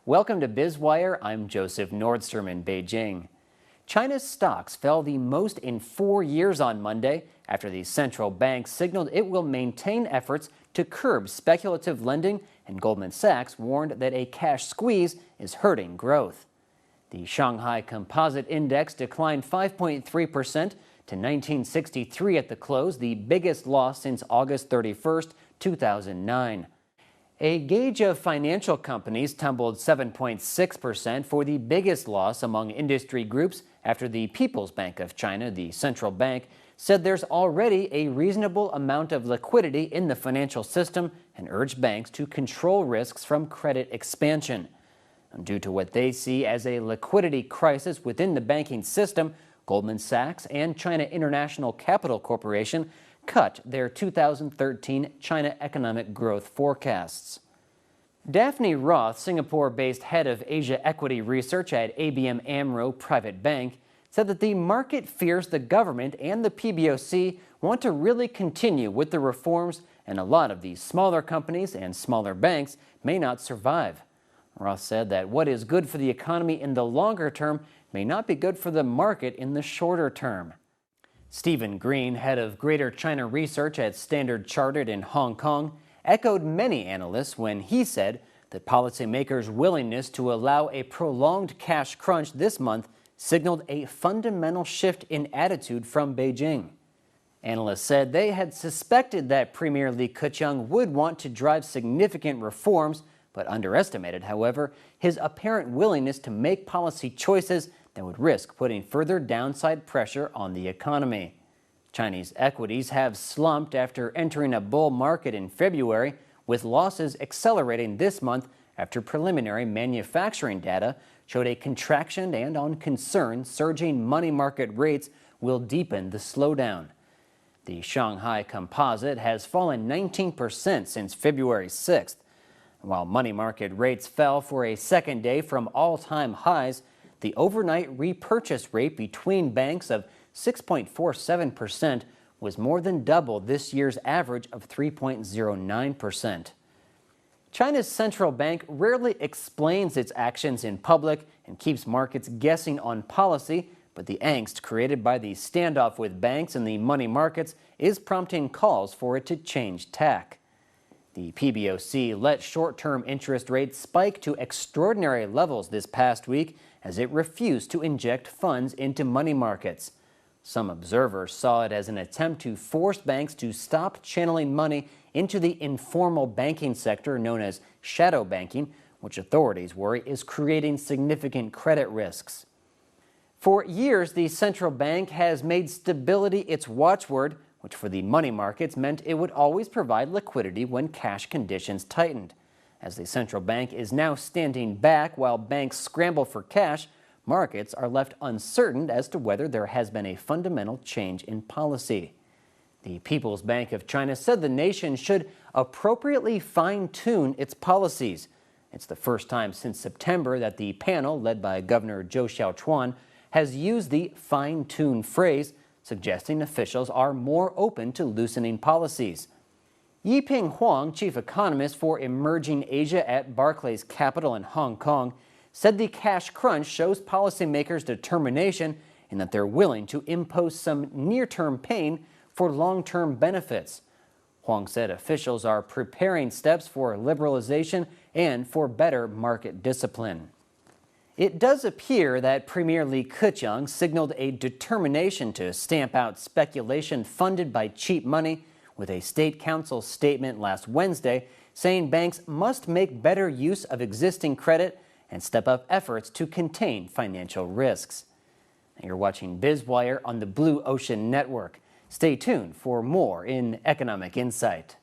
Welcome to Biz Wire. I'm Joseph Nordstrom in Beijing. China's stocks fell the most in 4 years on Monday after the central bank signaled it will maintain efforts to curb speculative lending, and Goldman Sachs warned that a cash squeeze is hurting growth. The Shanghai Composite Index declined 5.3% to 1963 at the close, the biggest loss since August 31st, 2009. A gauge of financial companies tumbled 7.6% for the biggest loss among industry groups after the People's Bank of China, the central bank, said there's already a reasonable amount of liquidity in the financial system and urged banks to control risks from credit expansion. Due to what they see as a liquidity crisis within the banking system, Goldman Sachs and China International Capital Corporation cut their 2013 China economic growth forecasts. Daphne Roth, Singapore-based head of Asia Equity Research at ABN AMRO Private Bank, said that the market fears the government and the PBOC want to really continue with the reforms, and a lot of these smaller companies and smaller banks may not survive. Roth said that what is good for the economy in the longer term may not be good for the market in the shorter term. Stephen Green, head of Greater China Research at Standard Chartered in Hong Kong, echoed many analysts when he said that policymakers' willingness to allow a prolonged cash crunch this month signaled a fundamental shift in attitude from Beijing. Analysts said they had suspected that Premier Li Keqiang would want to drive significant reforms, but underestimated, however, his apparent willingness to make policy choices that would risk putting further downside pressure on the economy. Chinese equities have slumped after entering a bull market in February, with losses accelerating this month after preliminary manufacturing data showed a contraction and on concern surging money market rates will deepen the slowdown. The Shanghai Composite has fallen 19% since February 6th. While money market rates fell for a second day from all-time highs, the overnight repurchase rate between banks of 6.47% was more than double this year's average of 3.09%. China's central bank rarely explains its actions in public and keeps markets guessing on policy, but the angst created by the standoff with banks and the money markets is prompting calls for it to change tack. The PBOC let short-term interest rates spike to extraordinary levels this past week as it refused to inject funds into money markets. Some observers saw it as an attempt to force banks to stop channeling money into the informal banking sector known as shadow banking, which authorities worry is creating significant credit risks. For years, the central bank has made stability its watchword, which for the money markets meant it would always provide liquidity when cash conditions tightened. As the central bank is now standing back while banks scramble for cash, markets are left uncertain as to whether there has been a fundamental change in policy. The People's Bank of China said the nation should appropriately fine-tune its policies. It's the first time since September that the panel, led by Governor Zhou Xiaochuan, has used the fine-tune phrase, suggesting officials are more open to loosening policies. Yiping Huang, chief economist for emerging Asia at Barclays Capital in Hong Kong, said the cash crunch shows policymakers' determination in that they're willing to impose some near-term pain for long-term benefits. Huang said officials are preparing steps for liberalization and for better market discipline. It does appear that Premier Li Keqiang signaled a determination to stamp out speculation funded by cheap money, with a state council statement last Wednesday saying banks must make better use of existing credit and step up efforts to contain financial risks. You're watching Biz Wire on the Blue Ocean Network. Stay tuned for more in Economic Insight.